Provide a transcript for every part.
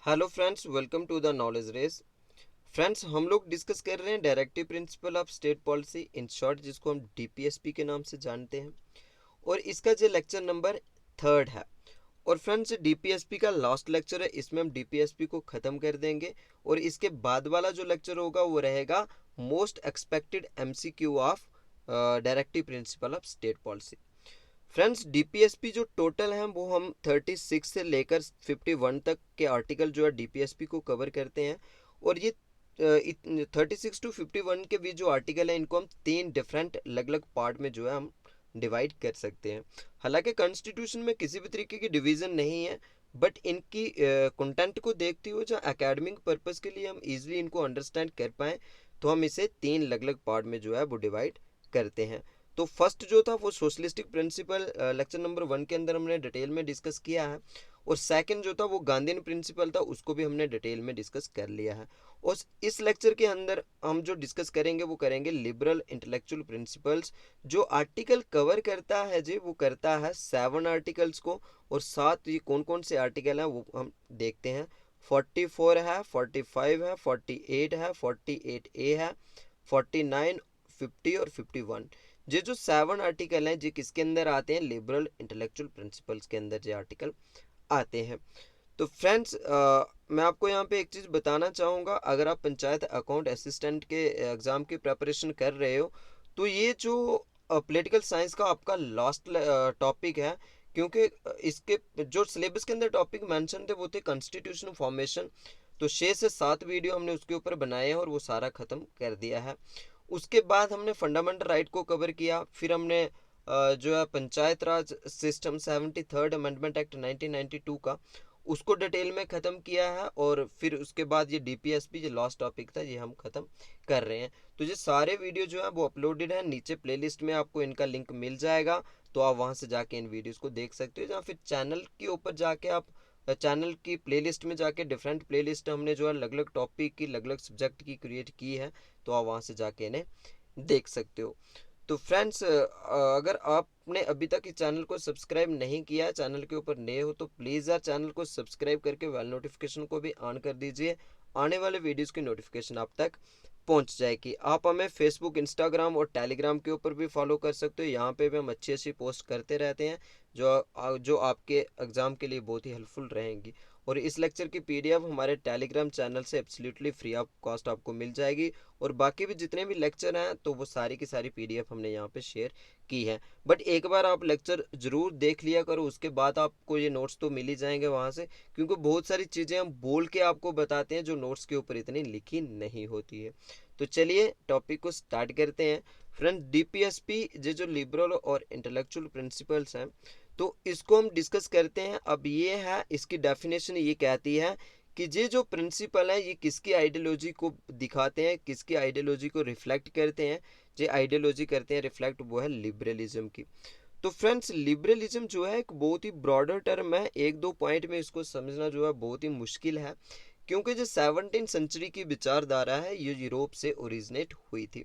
Hello friends, welcome to the knowledge race. Friends, हम लोग discuss कर रहे हैं directive principle of state policy, in short जिसको हम डीपीएसपी के नाम से जानते हैं। और इसका जो लेक्चर नंबर थर्ड है। और फ्रेंड्स, डीपीएसपी का लास्ट लेक्चर है, इसमें हम डीपीएसपी को ख़त्म कर देंगे। और इसके बाद वाला जो लेक्चर होगा वो रहेगा most expected MCQ of directive principle of state policy. Friends, DPSP जो टोटल है वो हम 36 से लेकर 51 तक के आर्टिकल जो है डीपीएसपी को कवर करते हैं। और ये 36 टू 51 के बीच जो आर्टिकल है इनको हम तीन डिफरेंट अलग अलग पार्ट में जो है हम डिवाइड कर सकते हैं। हालांकि कॉन्स्टिट्यूशन में किसी भी तरीके की डिवीज़न नहीं है, बट इनकी कंटेंट को देखते हुए जो एकेडमिक पर्पस के लिए हम इजीली इनको अंडरस्टैंड कर पाएँ, तो हम इसे तीन अलग अलग पार्ट में जो है वो डिवाइड करते हैं। तो फर्स्ट जो था वो सोशलिस्टिक प्रिंसिपल लेक्चर नंबर 1 के अंदर हमने डिटेल में डिस्कस किया है। और सेकंड जो था वो गांधीयन प्रिंसिपल था, उसको भी हमने डिटेल में डिस्कस कर लिया है। और इस लेक्चर के अंदर हम जो डिस्कस करेंगे वो करेंगे लिबरल इंटेलेक्चुअल प्रिंसिपल्स। जो आर्टिकल कवर करता है जी, वो करता है 7 आर्टिकल्स को। और साथ ये कौन कौन से आर्टिकल हैं वो हम देखते हैं। 44 है, 45 है, 48 है, 48A है, 49, 50 और 51। ये जो 7 आर्टिकल हैं जी किसके अंदर आते हैं? लिबरल इंटेलेक्चुअल प्रिंसिपल्स के अंदर ये आर्टिकल आते हैं। तो फ्रेंड्स, मैं आपको यहाँ पे एक चीज़ बताना चाहूँगा। अगर आप पंचायत अकाउंट असिस्टेंट के एग्ज़ाम की प्रिपरेशन कर रहे हो, तो ये जो पॉलिटिकल साइंस का आपका लास्ट टॉपिक है। क्योंकि इसके जो सिलेबस के अंदर टॉपिक मेंशन थे वो थे कॉन्स्टिट्यूशन फॉर्मेशन। तो 6 से 7 वीडियो हमने उसके ऊपर बनाए हैं और वो सारा ख़त्म कर दिया है। उसके बाद हमने फंडामेंटल राइट को कवर किया। फिर हमने जो है पंचायत राज सिस्टम 73rd अमेंडमेंट एक्ट 1992 का, उसको डिटेल में ख़त्म किया है। और फिर उसके बाद ये डीपीएसपी जो लास्ट टॉपिक था ये हम ख़त्म कर रहे हैं। तो ये सारे वीडियो जो है वो अपलोडेड है, नीचे प्लेलिस्ट में आपको इनका लिंक मिल जाएगा। तो आप वहाँ से जाके इन वीडियोस को देख सकते हो, या फिर चैनल के ऊपर जाके आप चैनल की प्लेलिस्ट में जाके डिफरेंट प्लेलिस्ट हमने जो है अलग अलग टॉपिक की अलग अलग सब्जेक्ट की क्रिएट की है। तो आप वहाँ से जाके इन्हें देख सकते हो। तो फ्रेंड्स, अगर आपने अभी तक इस चैनल को सब्सक्राइब नहीं किया है, चैनल के ऊपर नए हो, तो प्लीज़ यार चैनल को सब्सक्राइब करके बेल नोटिफिकेशन को भी ऑन कर दीजिए। आने वाले वीडियोस की नोटिफिकेशन आप तक पहुंच जाएगी। आप हमें फेसबुक, इंस्टाग्राम और टेलीग्राम के ऊपर भी फॉलो कर सकते हो। यहाँ पे भी हम अच्छी अच्छी पोस्ट करते रहते हैं जो आपके एग्ज़ाम के लिए बहुत ही हेल्पफुल रहेंगी। और इस लेक्चर की पीडीएफ हमारे टेलीग्राम चैनल से एब्सोल्युटली फ्री ऑफ कॉस्ट आपको मिल जाएगी। और बाकी भी जितने भी लेक्चर हैं तो वो सारी की सारी पीडीएफ हमने यहाँ पे शेयर की है। बट एक बार आप लेक्चर ज़रूर देख लिया करो, उसके बाद आपको ये नोट्स तो मिल ही जाएंगे वहाँ से। क्योंकि बहुत सारी चीज़ें हम बोल के आपको बताते हैं जो नोट्स के ऊपर इतनी लिखी नहीं होती है। तो चलिए टॉपिक को स्टार्ट करते हैं। फ्रेंड, डीपीएसपी जो लिबरल और इंटेलेक्चुअल प्रिंसिपल्स हैं, तो इसको हम डिस्कस करते हैं। अब ये है, इसकी डेफिनेशन ये कहती है कि ये जो प्रिंसिपल है ये किसकी आइडियोलॉजी को दिखाते हैं, किसकी आइडियोलॉजी को रिफ्लेक्ट करते हैं। ये आइडियोलॉजी करते हैं रिफ्लेक्ट, वो है लिबरलिज्म की। तो फ्रेंड्स, लिबरलिज्म जो है एक बहुत ही ब्रॉडर टर्म है, एक दो पॉइंट में इसको समझना जो है बहुत ही मुश्किल है। क्योंकि जो 17वीं सेंचुरी की विचारधारा है ये यूरोप से ओरिजिनेट हुई थी।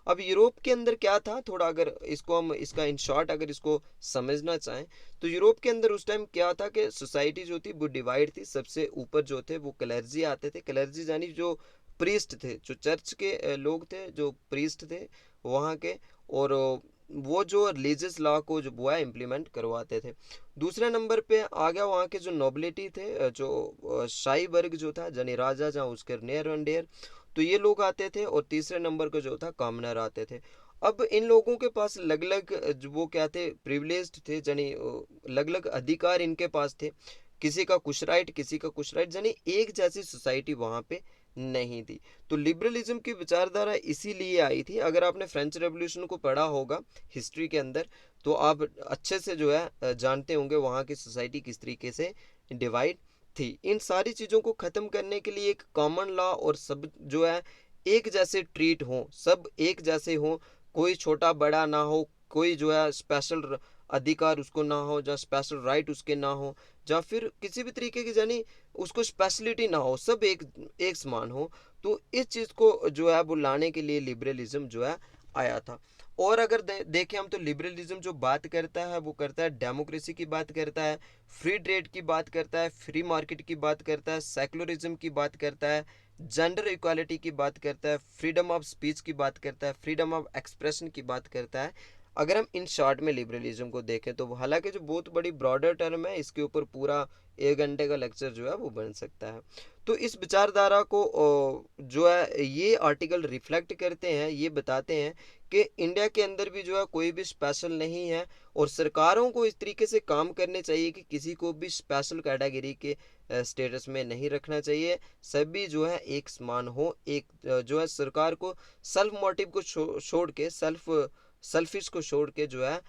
अब यूरोप के अंदर क्या था, थोड़ा अगर इसको हम इसका इन शॉर्ट अगर इसको समझना चाहें, तो यूरोप के अंदर उस टाइम क्या था कि सोसाइटी जो थी वो डिवाइड थी। सबसे ऊपर जो थे वो क्लर्जी आते थे। क्लर्जी यानी जो प्रीस्ट थे, जो चर्च के लोग थे, जो प्रीस्ट थे वहाँ के। और वो जो रिलीजियस लॉ को जो वो है इम्प्लीमेंट करवाते थे। दूसरे नंबर पे आ गया वहाँ के जो नोबिलिटी थे, जो शाही वर्ग जो था, जनी राजा जहाँ उसके नियर एंड डियर, तो ये लोग आते थे। और तीसरे नंबर को जो था कॉमनर आते थे। अब इन लोगों के पास अलग अलग वो क्या थे, प्रिविलेज्ड थे, यानी अलग अलग अधिकार इनके पास थे। किसी का कुछ राइट, किसी का कुछ राइट, यानी एक जैसी सोसाइटी वहाँ पे नहीं थी। तो लिबरलिज्म की विचारधारा इसीलिए आई थी। अगर आपने फ्रेंच रेवोल्यूशन को पढ़ा होगा हिस्ट्री के अंदर, तो आप अच्छे से जो है जानते होंगे वहाँ की सोसाइटी किस तरीके से डिवाइड थी। इन सारी चीज़ों को ख़त्म करने के लिए एक कॉमन लॉ, और सब जो है एक जैसे ट्रीट हो, सब एक जैसे हो, कोई छोटा बड़ा ना हो, कोई जो है स्पेशल अधिकार उसको ना हो, या स्पेशल राइट उसके ना हो, या फिर किसी भी तरीके की यानी उसको स्पेशलिटी ना हो, सब एक एक समान हो। तो इस चीज़ को जो है वो लाने के लिए लिबरलिज्म जो है आया था। और अगर देखें हम तो लिबरलिज्म जो बात करता है वो करता है डेमोक्रेसी की बात करता है, फ्री ट्रेड की बात करता है, फ्री मार्केट की बात करता है, सेकुलरिज्म की बात करता है, जेंडर इक्वालिटी की बात करता है, फ्रीडम ऑफ स्पीच की बात करता है, फ्रीडम ऑफ एक्सप्रेशन की बात करता है। अगर हम इन शॉर्ट में लिबरलिज्म को देखें तो हालांकि जो बहुत बड़ी ब्रॉडर टर्म है, इसके ऊपर पूरा 1 घंटे का लेक्चर जो है वो बन सकता है। तो इस विचारधारा को जो है ये आर्टिकल रिफ्लेक्ट करते हैं, ये बताते हैं कि इंडिया के अंदर भी जो है कोई भी स्पेशल नहीं है, और सरकारों को इस तरीके से काम करने चाहिए कि किसी को भी स्पेशल कैटेगरी के स्टेटस में नहीं रखना चाहिए। सभी जो है एक समान हो, एक जो है सरकार को सेल्फ मोटिव को छोड़ के, सेल्फिश को छोड़ के जो है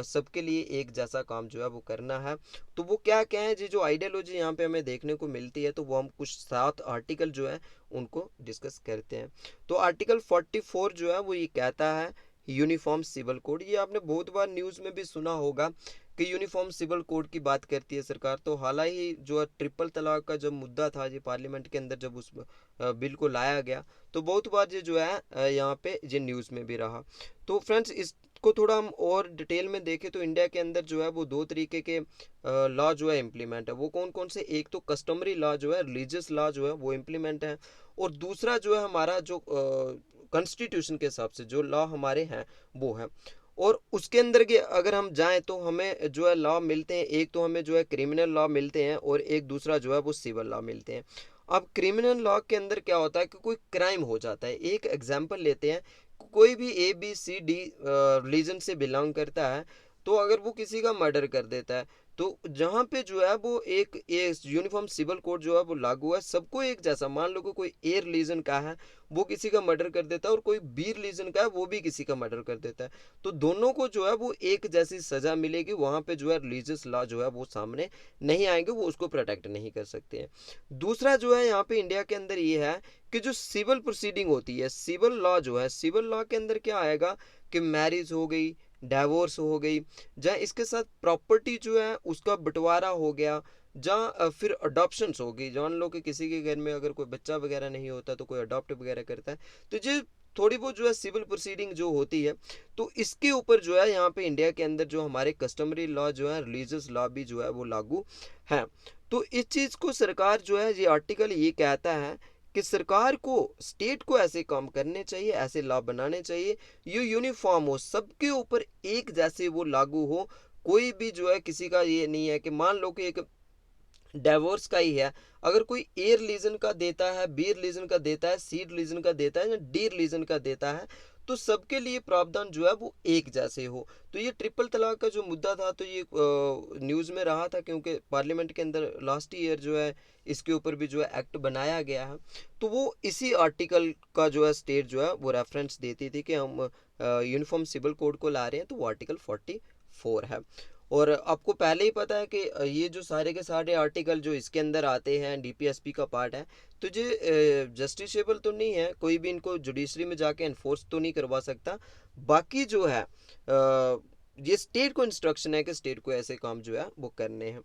सबके लिए एक जैसा काम जो है वो करना है। तो वो क्या क्या है जी, जो आइडियोलॉजी यहाँ पे हमें देखने को मिलती है, तो वो हम कुछ 7 आर्टिकल जो है उनको डिस्कस करते हैं। तो आर्टिकल 44 जो है वो ये कहता है यूनिफॉर्म सिविल कोड। ये आपने बहुत बार न्यूज़ में भी सुना होगा कि यूनिफॉर्म सिविल कोड की बात करती है सरकार। तो हालांकि जो है ट्रिपल तलाक का जब मुद्दा था ये पार्लियामेंट के अंदर, जब उस बिल को लाया गया, तो बहुत बार ये जो है यहाँ पे ये न्यूज़ में भी रहा। तो फ्रेंड्स इसको थोड़ा हम और डिटेल में देखें तो इंडिया के अंदर जो है वो 2 तरीके के लॉ जो है इम्प्लीमेंट है। वो कौन कौन से? एक तो कस्टमरी लॉ जो है, रिलीजियस लॉ जो है वो इम्प्लीमेंट है, और दूसरा जो है हमारा जो कॉन्स्टिट्यूशन के हिसाब से जो लॉ हमारे हैं वो है। और उसके अंदर के अगर हम जाएं तो हमें जो है लॉ मिलते हैं, एक तो हमें जो है क्रिमिनल लॉ मिलते हैं और एक दूसरा जो है वो सिविल लॉ मिलते हैं। अब क्रिमिनल लॉ के अंदर क्या होता है कि कोई क्राइम हो जाता है। एक एग्जांपल लेते हैं, कोई भी ABCD रिलीजन से बिलोंग करता है, तो अगर वो किसी का मर्डर कर देता है, तो जहाँ पे जो है वो एक यूनिफॉर्म सिविल कोड जो है वो लागू है, सबको एक जैसा। मान लो कि कोई ए रिलीजन का है, वो किसी का मर्डर कर देता है, और कोई बी रिलीजन का है, वो भी किसी का मर्डर कर देता है, तो दोनों को जो है वो एक जैसी सजा मिलेगी। वहाँ पे जो है रिलीजियस लॉ जो है वो सामने नहीं आएंगे, वो उसको प्रोटेक्ट नहीं कर सकते हैं। दूसरा जो है यहाँ पे इंडिया के अंदर ये है कि जो सिविल प्रोसीडिंग होती है, सिविल लॉ जो है, सिविल लॉ के अंदर क्या आएगा कि मैरिज हो गई, डाइवोर्स हो गई, जहाँ इसके साथ प्रॉपर्टी जो है उसका बंटवारा हो गया, जहाँ फिर अडॉप्शंस हो गई। जान लो कि किसी के घर में अगर कोई बच्चा वगैरह नहीं होता तो कोई अडॉप्ट वगैरह करता है, तो ये थोड़ी बहुत जो है सिविल प्रोसीडिंग जो होती है, तो इसके ऊपर जो है यहाँ पे इंडिया के अंदर जो हमारे कस्टमरी लॉ जो है, रिलीजियस लॉ भी जो है वो लागू है। तो इस चीज़ को सरकार जो है, ये आर्टिकल ये कहता है कि सरकार को, स्टेट को ऐसे काम करने चाहिए, ऐसे लॉ बनाने चाहिए, ये यूनिफॉर्म हो, सबके ऊपर एक जैसे वो लागू हो। कोई भी जो है किसी का ये नहीं है कि मान लो कि एक डाइवोर्स का ही है, अगर कोई ए रिलीजन का देता है, बी रिलीजन का देता है, सी रिलीजन का देता है या डी रिलीजन का देता है, तो सबके लिए प्रावधान जो है वो एक जैसे हो। तो ये ट्रिपल तलाक का जो मुद्दा था, तो ये न्यूज़ में रहा था, क्योंकि पार्लियामेंट के अंदर लास्ट ईयर जो है इसके ऊपर भी जो है एक्ट बनाया गया है। तो वो इसी आर्टिकल का जो है स्टेट जो है वो रेफरेंस देती थी कि हम यूनिफॉर्म सिविल कोड को ला रहे हैं, तो वो आर्टिकल 44 है। और आपको पहले ही पता है कि ये जो सारे के सारे आर्टिकल जो इसके अंदर आते हैं DPSP का पार्ट है, तो ये जस्टिसेबल तो नहीं है, कोई भी इनको जुडिशरी में जाके इन्फोर्स तो नहीं करवा सकता। बाकी जो है ये स्टेट को इंस्ट्रक्शन है कि स्टेट को ऐसे काम जो है वो करने हैं।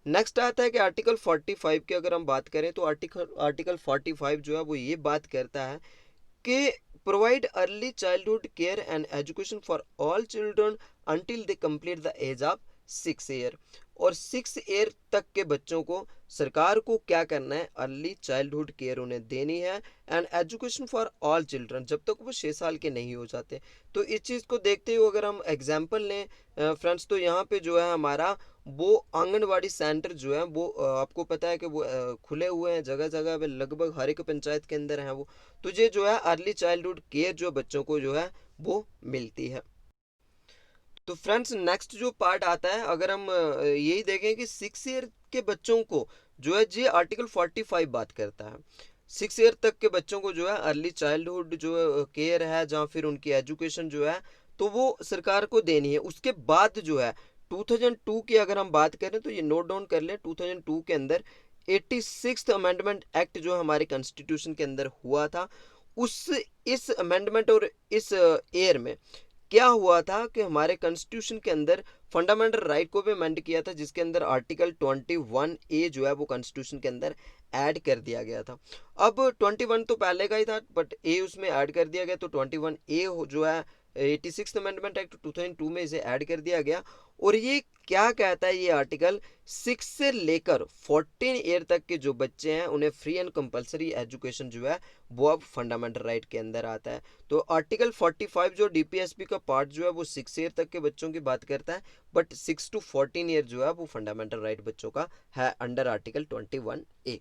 नेक्स्ट आता है कि आर्टिकल 45 की अगर हम बात करें, तो आर्टिकल 45 जो है वो ये बात करता है कि provide early childhood care and education for all children until they complete the age of 6 year. और 6 ईयर तक के बच्चों को सरकार को क्या करना है, अर्ली चाइल्डहुड केयर उन्हें देनी है, and education for all children, जब तक वो 6 साल के नहीं हो जाते। तो इस चीज़ को देखते हुए अगर हम एग्जाम्पल लें फ्रेंड्स, तो यहाँ पे जो है हमारा वो आंगनवाड़ी सेंटर जो है वो आपको पता है कि वो खुले हुए हैं जगह जगह पे, लगभग हर एक पंचायत के अंदर हैं वो। तो ये जो है अर्ली चाइल्डहुड केयर जो बच्चों को जो है वो मिलती है। तो फ्रेंड्स नेक्स्ट जो पार्ट आता है, अगर हम यही देखें कि 6 ईयर के बच्चों को जो है, ये आर्टिकल 45 बात करता है। 6 ईयर तक के बच्चों को जो है अर्ली चाइल्डहुड जो केयर है, जहाँ फिर उनकी एजुकेशन जो है तो वो सरकार को देनी है। उसके बाद जो है 2002 की अगर हम बात करें, तो ये नोट डाउन कर लें, 2002 के अंदर 86th अमेंडमेंट एक्ट जो हमारे कॉन्स्टिट्यूशन के अंदर हुआ था, उस इस अमेंडमेंट और इस ईयर में क्या हुआ था कि हमारे कॉन्स्टिट्यूशन के अंदर फंडामेंटल राइट को भी अमेंड किया था, जिसके अंदर आर्टिकल 21A जो है वो कॉन्स्टिट्यूशन के अंदर ऐड कर दिया गया था। अब 21 तो पहले का ही था, बट ए उसमें ऐड कर दिया गया, तो 21A जो है 86 अमेंडमेंट एक्ट 2002 में इसे ऐड कर दिया गया। और ये क्या कहता है ये आर्टिकल, 6 से लेकर 14 ईयर तक के जो बच्चे हैं उन्हें फ्री एंड कंपलसरी एजुकेशन जो है वो अब फंडामेंटल राइट के अंदर आता है। तो आर्टिकल 45 जो डीपीएसपी का पार्ट जो है वो 6 ईयर तक के बच्चों की बात करता है, बट 6 to 14 ईयर जो है वो फंडामेंटल राइट बच्चों का है अंडर आर्टिकल 21A।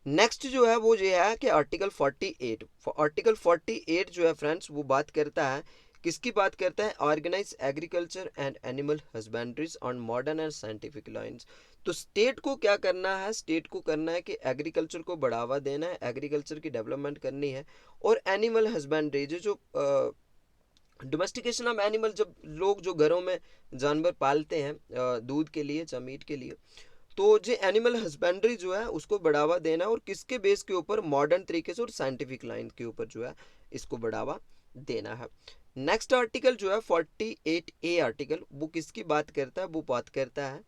नेक्स्ट जो है वो ये है कि आर्टिकल 48, आर्टिकल 48 जो है फ्रेंड्स वो बात करता है, किसकी बात करता है, organise agriculture and animal husbandries on modern and scientific lines. तो स्टेट को क्या करना है, स्टेट को करना है कि एग्रीकल्चर को बढ़ावा देना है, एग्रीकल्चर की डेवलपमेंट करनी है। और एनिमल हस्बेंड्री जो डोमेस्टिकेशन ऑफ एनिमल, जब लोग जो घरों में जानवर पालते हैं दूध के लिए या मीट के लिए, तो जो एनिमल हस्बेंड्री जो है उसको बढ़ावा देना, और किसके बेस के ऊपर, मॉडर्न तरीके से और साइंटिफिक लाइन के ऊपर जो है इसको बढ़ावा देना है। नेक्स्ट आर्टिकल जो है 48A आर्टिकल, वो किसकी बात करता है, वो बात करता है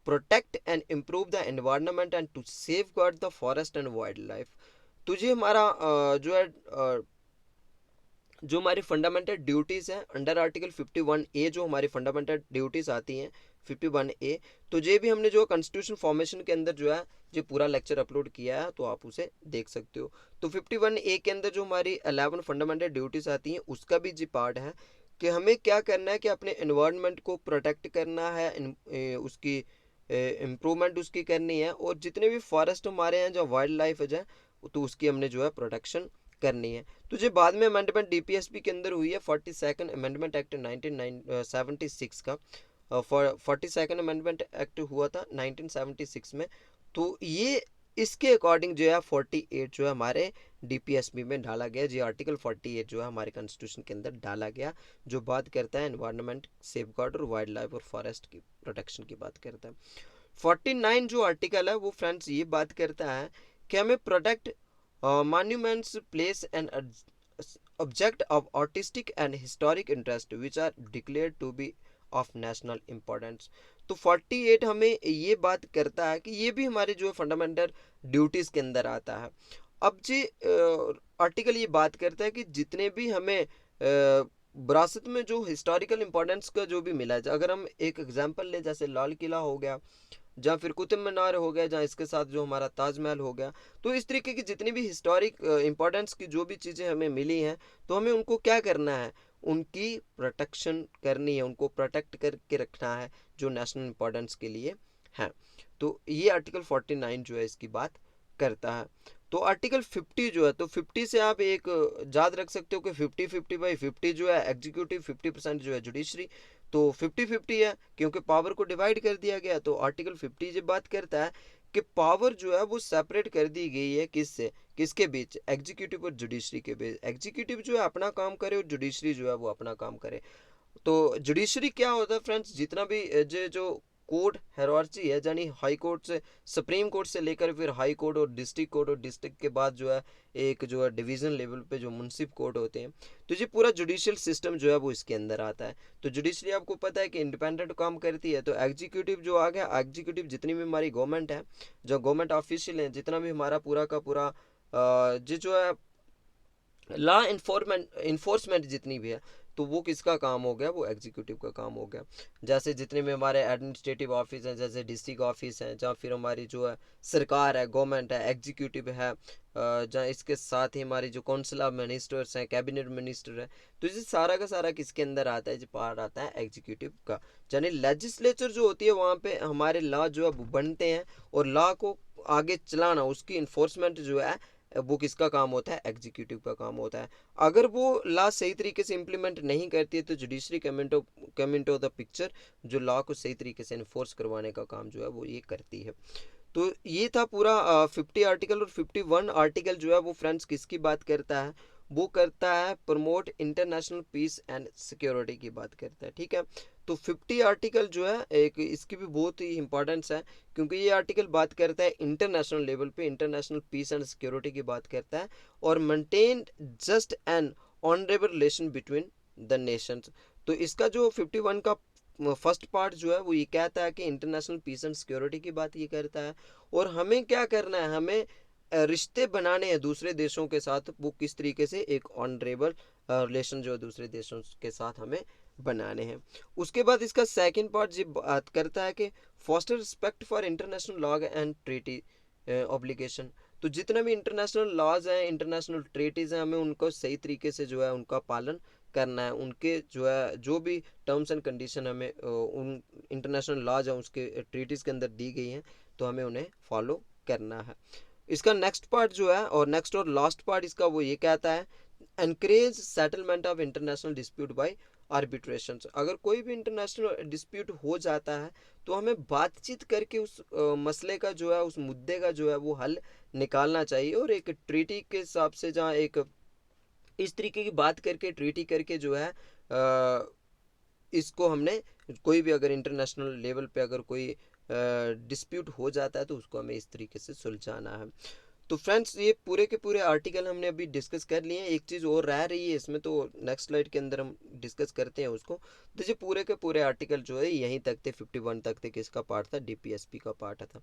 protect and improve the environment and to safeguard the forest and wildlife. तुझे हमारा जो है जो हमारी फंडामेंटल ड्यूटीज़ हैं अंडर आर्टिकल 51A, जो हमारी फंडामेंटल ड्यूटीज़ आती हैं 51A, तो ये भी हमने जो कॉन्स्टिट्यूशन फॉर्मेशन के अंदर जो है जो पूरा लेक्चर अपलोड किया है, तो आप उसे देख सकते हो। तो 51A के अंदर जो हमारी 11 फंडामेंटल ड्यूटीज़ आती हैं उसका भी जी पार्ट है कि हमें क्या करना है कि अपने एनवायरनमेंट को प्रोटेक्ट करना है, उसकी इम्प्रूवमेंट उसकी करनी है, और जितने भी फॉरेस्ट हमारे हैं जो वाइल्ड लाइफ है तो उसकी हमने जो है प्रोटेक्शन करनी है। तो जो बाद में अमेंडमेंट डीपीएसपी के अंदर हुई है 42nd अमेंडमेंट एक्ट 1976 का, 42nd अमेंडमेंट एक्ट हुआ था 1976 में, तो ये इसके अकॉर्डिंग जो है 48 जो है हमारे डीपीएसपी में डाला गया, जी आर्टिकल 48 जो है हमारे कॉन्स्टिट्यूशन के अंदर डाला गया, जो बात करता है एनवायरनमेंट सेफ गार्ड और वाइल्ड लाइफ और फॉरेस्ट की प्रोटेक्शन की बात करता है। 49 जो आर्टिकल है वो फ्रेंड्स ये बात करता है कि हमें protect monuments place an object of artistic and historic interest which are declared to be of national importance। तो 48 हमें ये बात करता है कि ये भी हमारे जो फंडामेंटल ड्यूटीज़ के अंदर आता है। अब जी आर्टिकल ये बात करता है कि जितने भी हमें विरासत में जो हिस्टोरिकल इम्पोर्टेंस का जो भी मिला है, अगर हम एक एग्जांपल लें जैसे लाल किला हो गया, जहाँ फिर कुतुब मीनार हो गया, जहाँ इसके साथ जो हमारा ताजमहल हो गया, तो इस तरीके की जितनी भी हिस्टोरिक इम्पोर्टेंस की जो भी चीज़ें हमें मिली हैं, तो हमें उनको क्या करना है, उनकी प्रोटेक्शन करनी है, उनको प्रोटेक्ट करके रखना है जो नेशनल इम्पोर्टेंस के लिए हैं। तो ये आर्टिकल 49 जो है इसकी बात करता है। तो आर्टिकल 50 जो है, तो 50 से आप एक याद रख सकते हो कि 50-50/50 जो है एग्जीक्यूटिव, 50% जो है जुडिशरी, तो 50-50 है क्योंकि पावर को डिवाइड कर दिया गया। तो आर्टिकल 50 जब बात करता है कि पावर जो है वो सेपरेट कर दी गई है, किससे, किसके बीच, एग्जीक्यूटिव और जुडिशरी के बीच। एग्जीक्यूटिव जो है अपना काम करे और जुडिशरी जो है वो अपना काम करे। तो जुडिशरी क्या होता है फ्रेंड्स, जितना भी जो कोर्ट हेरार्ची है, यानी हाई कोर्ट से, सुप्रीम कोर्ट से लेकर फिर हाई कोर्ट और डिस्ट्रिक्ट के बाद जो है एक जो है डिवीज़न लेवल पे जो मुंसिफ कोर्ट होते हैं, तो ये पूरा जुडिशियल सिस्टम जो है वो इसके अंदर आता है। तो जुडिशरी आपको पता है कि इंडिपेंडेंट काम करती है। तो एग्जीक्यूटिव जो आ गया, एग्जीक्यूटिव जितनी भी हमारी गवर्नमेंट है, जो गवर्नमेंट ऑफिशियल हैं, जितना भी हमारा पूरा का पूरा जो है लॉ इन्फोर्समेंट जितनी भी है, तो वो किसका काम हो गया, वो एग्जीक्यूटिव का काम हो गया। जैसे जितने भी हमारे एडमिनिस्ट्रेटिव ऑफिस हैं, जैसे डिस्ट्रिक्ट ऑफिस हैं, जहाँ फिर हमारी जो है सरकार है, गवर्नमेंट है, एग्जीक्यूटिव है, जहाँ इसके साथ ही हमारी जो काउंसिल ऑफ मिनिस्टर्स हैं, कैबिनेट मिनिस्टर है, तो ये सारा का सारा किसके अंदर आता है, जो पार्ट आता है एग्जीक्यूटिव का। यानी लेजिस्लेचर जो होती है वहाँ पे हमारे लॉ जो है वो बनते हैं, और लॉ को आगे चलाना, उसकी इन्फोर्समेंट जो है वो किसका काम होता है, एग्जीक्यूटिव का काम होता है। अगर वो लॉ सही तरीके से इम्प्लीमेंट नहीं करती है तो judiciary come into the picture, जो लॉ को सही तरीके से इन्फोर्स करवाने का काम जो है वो ये करती है। तो ये था पूरा 50 आर्टिकल। और 51 आर्टिकल जो है वो फ्रेंड्स किसकी बात करता है, वो करता है promote international peace and security की बात करता है। ठीक है, तो 50 आर्टिकल जो है एक इसकी भी बहुत ही इंपॉर्टेंस है, क्योंकि ये आर्टिकल बात करता है इंटरनेशनल लेवल पे इंटरनेशनल पीस एंड सिक्योरिटी की बात करता है, और maintain just and honourable relation between the Nations. तो इसका जो 51 का फर्स्ट पार्ट जो है वो ये कहता है कि इंटरनेशनल पीस एंड सिक्योरिटी की बात ये करता है, और हमें क्या करना है, हमें रिश्ते बनाने हैं दूसरे देशों के साथ, वो किस तरीके से, एक ऑनरेबल रिलेशन जो है दूसरे देशों के साथ हमें बनाने हैं। उसके बाद इसका सेकंड पार्ट जी बात करता है कि foster respect for international law and treaty obligation. तो जितने भी इंटरनेशनल लॉज हैं, इंटरनेशनल ट्रीटीज़ हैं, हमें उनको सही तरीके से जो है उनका पालन करना है। उनके जो है जो भी टर्म्स एंड कंडीशन हमें उन इंटरनेशनल लॉज हैं उसके ट्रीटीज़ के अंदर दी गई हैं, तो हमें उन्हें फॉलो करना है। इसका नेक्स्ट पार्ट जो है और नेक्स्ट और लास्ट पार्ट इसका वो ये कहता है encourage settlement of international dispute by arbitration. अगर कोई भी इंटरनेशनल डिस्प्यूट हो जाता है तो हमें बातचीत करके उस मसले का जो है, उस मुद्दे का जो है वो हल निकालना चाहिए। और एक ट्रीटी के हिसाब से जहाँ एक इस तरीके की बात करके ट्रीटी करके जो है इसको हमने कोई भी अगर इंटरनेशनल लेवल पे अगर कोई डिस्प्यूट हो जाता है तो उसको हमें इस तरीके से सुलझाना है। तो फ्रेंड्स ये पूरे के पूरे आर्टिकल हमने अभी डिस्कस कर लिए हैं। एक चीज़ और रह रही है इसमें, तो नेक्स्ट स्लाइड के अंदर हम डिस्कस करते हैं उसको। देखिए पूरे के पूरे आर्टिकल जो है यहीं तक थे, 51 तक थे। किसका पार्ट था? डीपीएसपी का पार्ट था।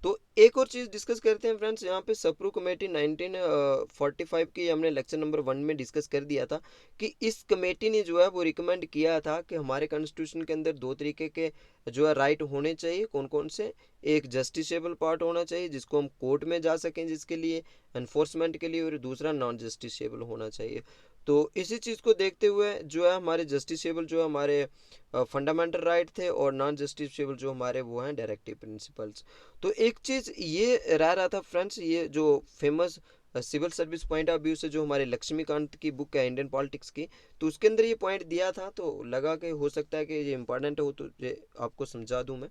तो एक और चीज़ डिस्कस करते हैं फ्रेंड्स, यहाँ पे सप्रू कमेटी 1945 की हमने लेक्चर नंबर 1 में डिस्कस कर दिया था कि इस कमेटी ने जो है वो रिकमेंड किया था कि हमारे कॉन्स्टिट्यूशन के अंदर दो तरीके के जो है राइट होने चाहिए। कौन कौन से? एक जस्टिसेबल पार्ट होना चाहिए जिसको हम कोर्ट में जा सकें जिसके लिए एनफोर्समेंट के लिए, और दूसरा नॉन जस्टिसेबल होना चाहिए। तो इसी चीज़ को देखते हुए जो है हमारे जस्टिसेबल जो हमारे फंडामेंटल राइट थे और नॉन जस्टिसेबल जो हमारे वो हैं डायरेक्टिव प्रिंसिपल्स। तो एक चीज़ ये रह रहा था फ्रेंड्स, ये जो famous civil service point of view से जो हमारे लक्ष्मीकांत की बुक है इंडियन पॉलिटिक्स की, तो उसके अंदर ये पॉइंट दिया था, तो लगा कि हो सकता है कि ये इंपॉर्टेंट हो तो ये आपको समझा दूं मैं।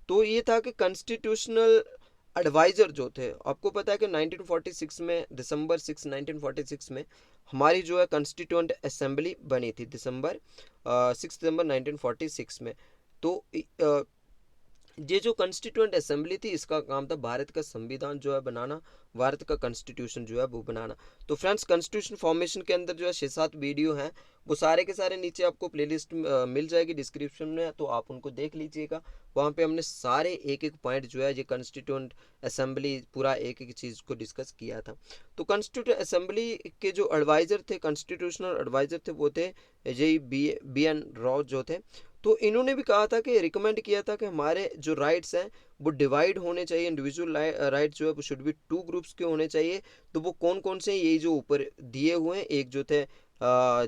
तो ये था कि कॉन्स्टिट्यूशनल एडवाइज़र जो थे, आपको पता है कि 1946 में दिसंबर 6 1946 में हमारी जो है कॉन्स्टिट्यूंट असेंबली बनी थी। 6 दिसंबर 1946 में। तो ये जो कॉन्स्टिट्यूंट असेंबली थी इसका काम था भारत का संविधान जो है बनाना, भारत का कॉन्स्टिट्यूशन जो है वो बनाना। तो फ्रेंड्स कॉन्स्टिट्यूशन फॉर्मेशन के अंदर जो है 6-7 वीडियो हैं, वो सारे के सारे नीचे आपको प्लेलिस्ट मिल जाएगी डिस्क्रिप्शन में, तो आप उनको देख लीजिएगा। वहाँ पे हमने सारे एक एक पॉइंट जो है ये कॉन्स्टिट्यूंट असेंबली पूरा एक एक चीज़ को डिस्कस किया था। तो कॉन्स्टिट्यूंट असेंबली के जो एडवाइज़र थे, कॉन्स्टिट्यूशनल एडवाइज़र थे, वो थे जे बी एन राव जो थे। तो इन्होंने भी कहा था कि रिकमेंड किया था कि हमारे जो राइट्स हैं वो डिवाइड होने चाहिए। इंडिविजुअल राइट्स जो है वो शुड बी 2 ग्रुप्स के होने चाहिए। तो वो कौन कौन से हैं? यही जो ऊपर दिए हुए हैं, एक जो थे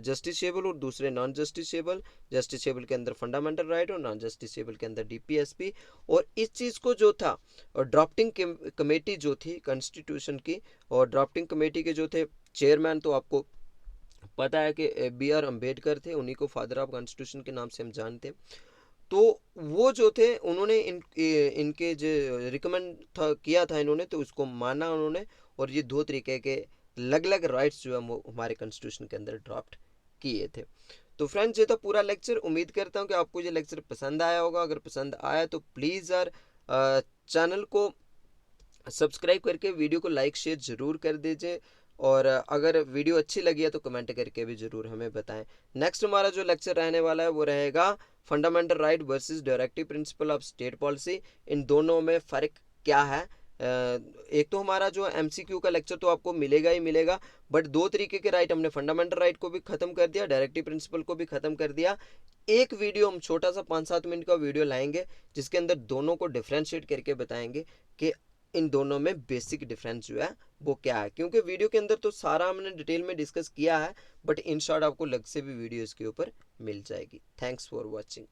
जस्टिसेबल और दूसरे नॉन जस्टिसेबल। जस्टिसेबल के अंदर फंडामेंटल राइट और नॉन जस्टिसेबल के अंदर डीपीएसपी। और इस चीज़ को जो था ड्राफ्टिंग कमेटी जो थी कॉन्स्टिट्यूशन की, और ड्राफ्टिंग कमेटी के जो थे चेयरमैन, तो आपको पता है कि बी आर अम्बेडकर थे, उन्हीं को फादर ऑफ कॉन्स्टिट्यूशन के नाम से हम जानते हैं। तो वो जो थे उन्होंने इनके जो रिकमेंड था किया था इन्होंने, तो उसको माना उन्होंने, और ये दो तरीके के अलग अलग राइट्स जो है वो हमारे कॉन्स्टिट्यूशन के अंदर ड्राफ्ट किए थे। तो फ्रेंड्स ये था पूरा लेक्चर। उम्मीद करता हूँ कि आपको ये लेक्चर पसंद आया होगा। अगर पसंद आया तो प्लीज़ यार चैनल को सब्सक्राइब करके वीडियो को लाइक शेयर ज़रूर कर दीजिए, और अगर वीडियो अच्छी लगी है तो कमेंट करके भी ज़रूर हमें बताएं। नेक्स्ट हमारा जो लेक्चर रहने वाला है वो रहेगा fundamental right versus directive principle of state policy. इन दोनों में फ़र्क क्या है? एक तो हमारा जो एमसीक्यू का लेक्चर तो आपको मिलेगा ही मिलेगा, बट दो तरीके के राइट हमने फंडामेंटल राइट को भी ख़त्म कर दिया, डायरेक्टिव प्रिंसिपल को भी ख़त्म कर दिया। एक वीडियो हम छोटा सा 5-7 मिनट का वीडियो लाएंगे जिसके अंदर दोनों को डिफ्रेंशिएट करके बताएंगे कि इन दोनों में बेसिक डिफरेंस जो है वो क्या है। क्योंकि वीडियो के अंदर तो सारा हमने डिटेल में डिस्कस किया है, बट इन शॉर्ट आपको अलग से भी वीडियो इसके ऊपर मिल जाएगी। Thanks for watching.